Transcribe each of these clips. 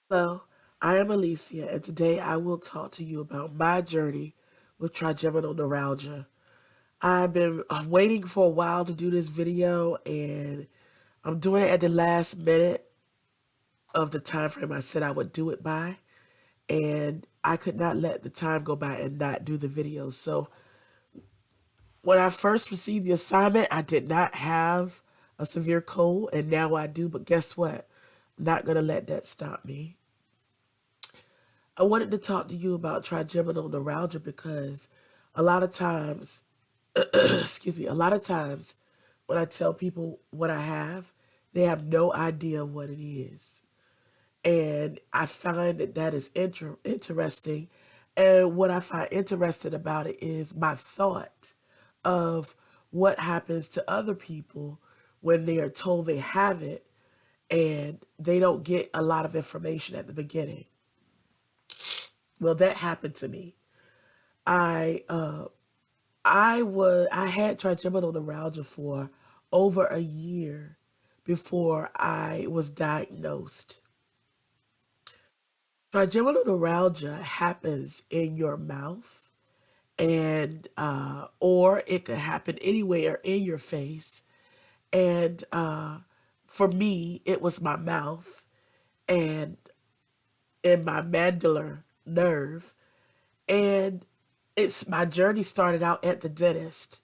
Hello, I am Alicia, and today I will talk to you about my journey with trigeminal neuralgia. I've been waiting for a while to do this video, and I'm doing it at the last minute of the time frame I said I would do it by, and I could not let the time go by and not do the video. So when I first received the assignment, I did not have a severe cold, and now I do, but guess what? I'm not going to let that stop me. I wanted to talk to you about trigeminal neuralgia because a lot of times, excuse me, a lot of times when I tell people what I have, they have no idea what it is. And I find that is interesting. And what I find interesting about it is my thought of what happens to other people when they are told they have it and they don't get a lot of information at the beginning. Well, that happened to me. I I had trigeminal neuralgia for over a year before I was diagnosed. Trigeminal neuralgia happens in your mouth, and or it could happen anywhere in your face. And for me, it was my mouth and in my mandibular nerve. And it's my journey started out at the dentist.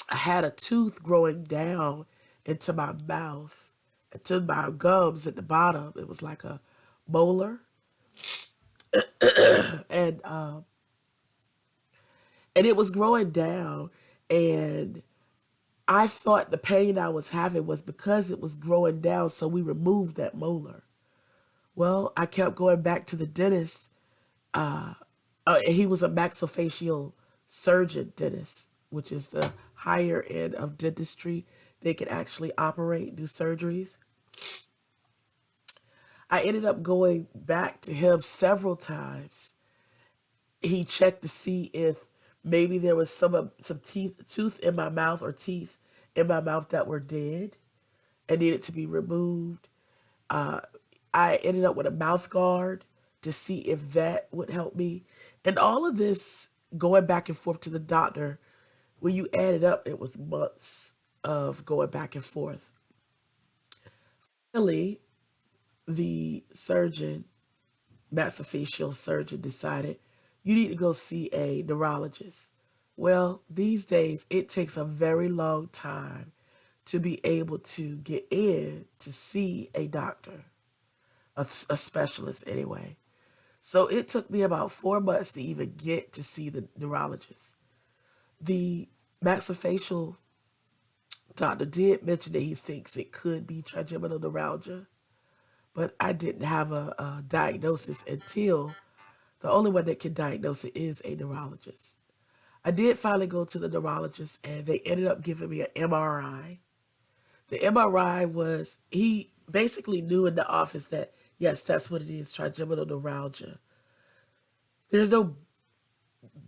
I had a tooth growing down into my mouth, into my gums at the bottom. It was like a molar, and um, and it was growing down. And I thought the pain I was having was because it was growing down, so we removed that molar. Well, I kept going back to the dentist. He was a maxillofacial surgeon dentist, which is the higher end of dentistry. They can actually operate, do surgeries. I ended up going back to him several times. He checked to see if maybe there was some tooth in my mouth or teeth in my mouth that were dead and needed to be removed. Uh, I ended up with a mouth guard to see if that would help me. And all of this going back and forth to the doctor, when you add it up, it was months of going back and forth. Finally, the surgeon, maxillofacial surgeon, decided you need to go see a neurologist. Well, these days, it takes a very long time to be able to get in to see a doctor, a specialist anyway. So it took me about 4 months to even get to see the neurologist. The maxillofacial doctor did mention that he thinks it could be trigeminal neuralgia, but I didn't have a diagnosis until the only one that can diagnose it is a neurologist. I did finally go to the neurologist and they ended up giving me an MRI. The MRI was, he basically knew in the office that, yes, that's what it is, trigeminal neuralgia. There's no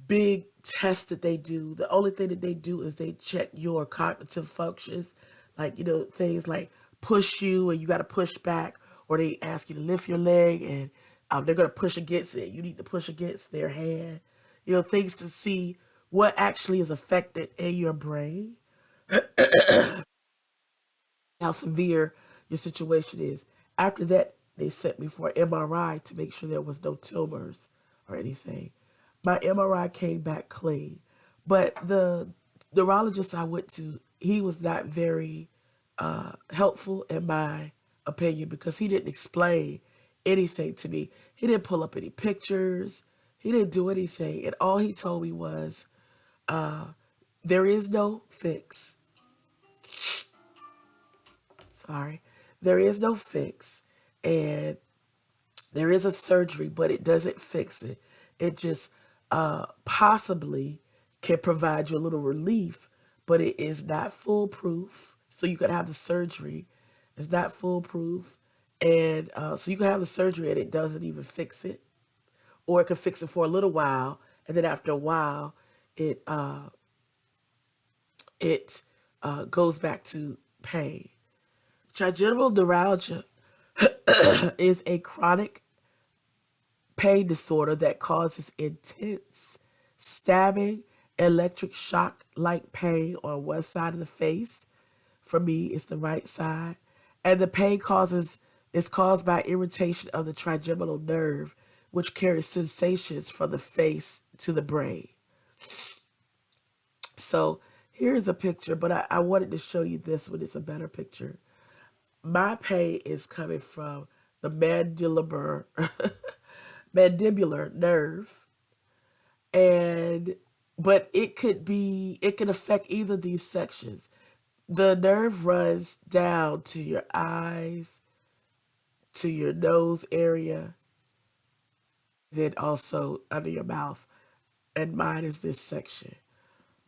big test that they do. The only thing that they do is they check your cognitive functions, like, things like push you and you got to push back, or they ask you to lift your leg and they're going to push against it. You need to push against their hand. Things to see what actually is affected in your brain, how severe your situation is. After that, they sent me for an MRI to make sure there was no tumors or anything. My MRI came back clean, but the neurologist I went to, he was not very helpful in my opinion because he didn't explain anything to me. He didn't pull up any pictures. He didn't do anything, and all he told me was, "There is no fix. Sorry, there is no fix, and there is a surgery, but it doesn't fix it. It just possibly can provide you a little relief, but it is not foolproof. So you can have the surgery. It's not foolproof. And so you can have the surgery and it doesn't even fix it. Or it can fix it for a little while. And then after a while, it, uh, it goes back to pain. Trigeminal neuralgia is a chronic pain disorder that causes intense stabbing, electric shock like pain on one side of the face. For me, it's the right side. And the pain causes is caused by irritation of the trigeminal nerve, which carries sensations from the face to the brain. So here's a picture, but I wanted to show you this one. It's a better picture. My pain is coming from the mandibular nerve, and but it can affect either of these sections. The nerve runs down to your eyes, to your nose area, then also under your mouth, and mine is this section.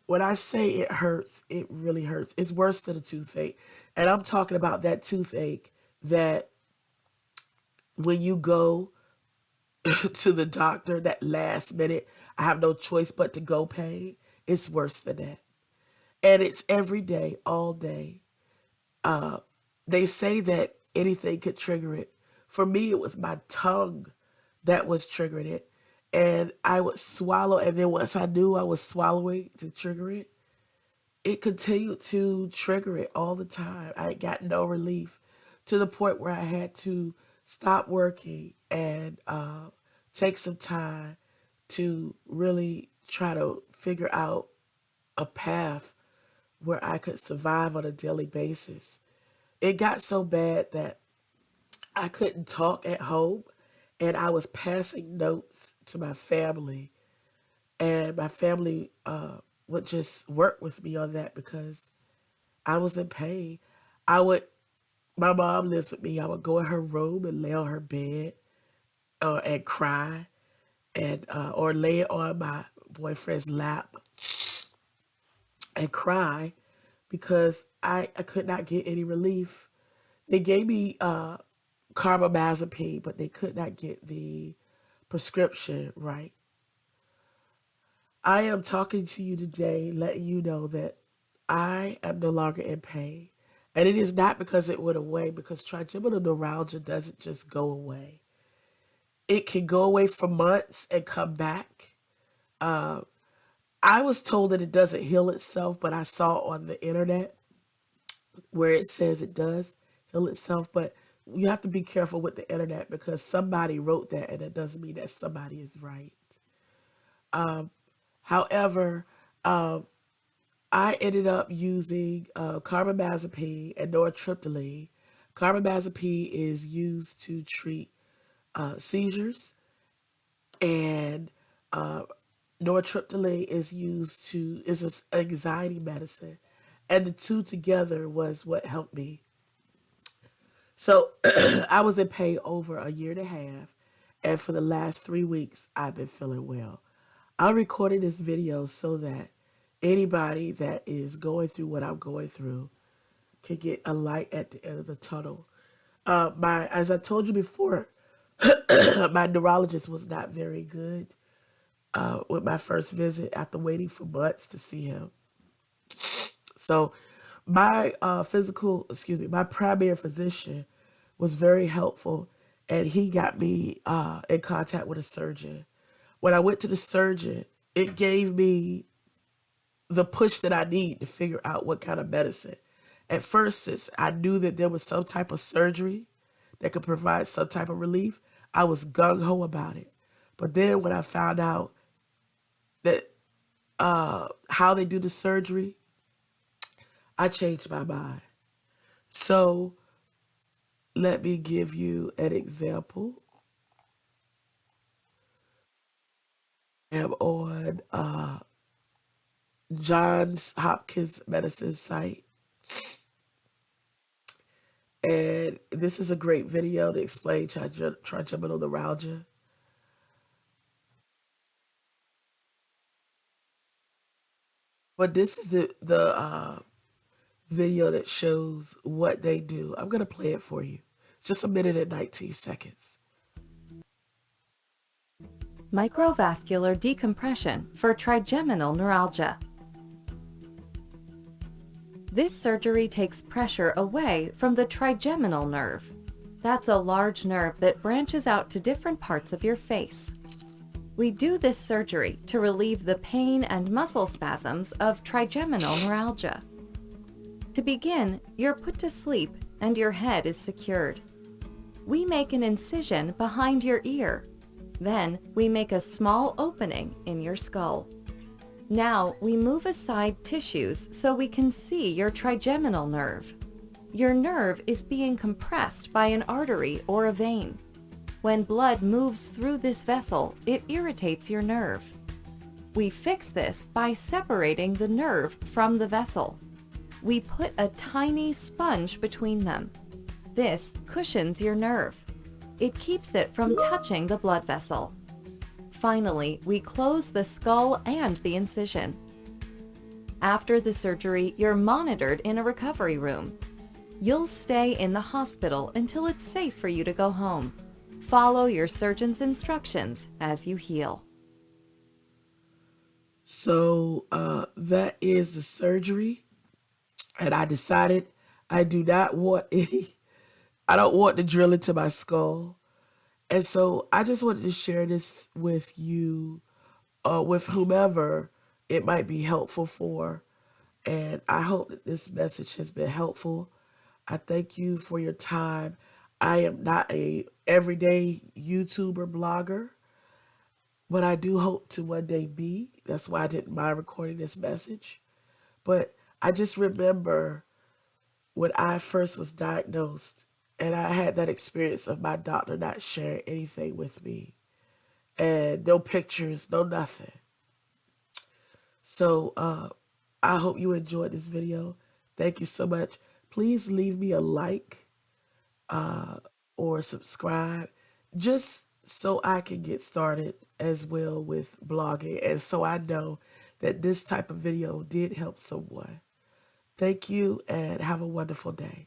When I say it hurts, it really hurts. It's worse than a toothache. And I'm talking about that toothache that when you go to the doctor that last minute, I have no choice but to go pay. It's worse than that. And it's every day, all day. Uh, they say that anything could trigger it. For me, it was my tongue that was triggering it. And I would swallow, and then once I knew I was swallowing to trigger it, it continued to trigger it all the time. I got no relief to the point where I had to stop working and take some time to really try to figure out a path where I could survive on a daily basis. It got so bad that I couldn't talk at home, and I was passing notes to my family, and my family would just work with me on that because I was in pain. I would, my mom lives with me. I would go in her room and lay on her bed and cry, and or lay on my boyfriend's lap and cry because I could not get any relief. They gave me carbamazepine, but they could not get the prescription right. I am talking to you today, letting you know that I am no longer in pain. And it is not because it went away, because trigeminal neuralgia doesn't just go away. It can go away for months and come back. Uh, I was told that it doesn't heal itself, but I saw on the internet where it says it does heal itself. But you have to be careful with the internet because somebody wrote that, and it doesn't mean that somebody is right. Um, However, I ended up using carbamazepine and nortriptyline. Carbamazepine is used to treat seizures, and uh, nortriptyline is an anxiety medicine, and the two together was what helped me. So I was in pain over a year and a half, and for the last 3 weeks, I've been feeling well. I'm recording this video so that anybody that is going through what I'm going through can get a light at the end of the tunnel. As I told you before, my neurologist was not very good with my first visit after waiting for months to see him. So my my primary physician was very helpful, and he got me in contact with a surgeon. When I went to the surgeon, it gave me the push that I need to figure out what kind of medicine. At first, since I knew that there was some type of surgery that could provide some type of relief, I was gung-ho about it. But then when I found out that how they do the surgery, I changed my mind. So let me give you an example. I'm on Johns Hopkins Medicine site. And this is a great video to explain trigeminal neuralgia. But this is the video that shows what they do. I'm going to play it for you. It's just a minute and 19 seconds. Microvascular decompression for trigeminal neuralgia. This surgery takes pressure away from the trigeminal nerve. That's a large nerve that branches out to different parts of your face. We do this surgery to relieve the pain and muscle spasms of trigeminal neuralgia. To begin, you're put to sleep and your head is secured. We make an incision behind your ear. Then we make a small opening in your skull. Now we move aside tissues so we can see your trigeminal nerve. Your nerve is being compressed by an artery or a vein. When blood moves through this vessel, it irritates your nerve. We fix this by separating the nerve from the vessel. We put a tiny sponge between them. This cushions your nerve. It keeps it from touching the blood vessel. Finally, we close the skull and the incision. After the surgery, you're monitored in a recovery room. You'll stay in the hospital until it's safe for you to go home. Follow your surgeon's instructions as you heal. So that is the surgery. And I decided I do not want any, I don't want to drill into my skull. And so I just wanted to share this with you, with whomever it might be helpful for. And I hope that this message has been helpful. I thank you for your time. I am not a everyday YouTuber blogger, but I do hope to one day be. That's why I didn't mind recording this message. But I just remember when I first was diagnosed and I had that experience of my doctor not sharing anything with me and no pictures, no nothing. So I hope you enjoyed this video. Thank you so much. Please leave me a like or subscribe just so I can get started as well with blogging and so I know that this type of video did help someone. Thank you and have a wonderful day.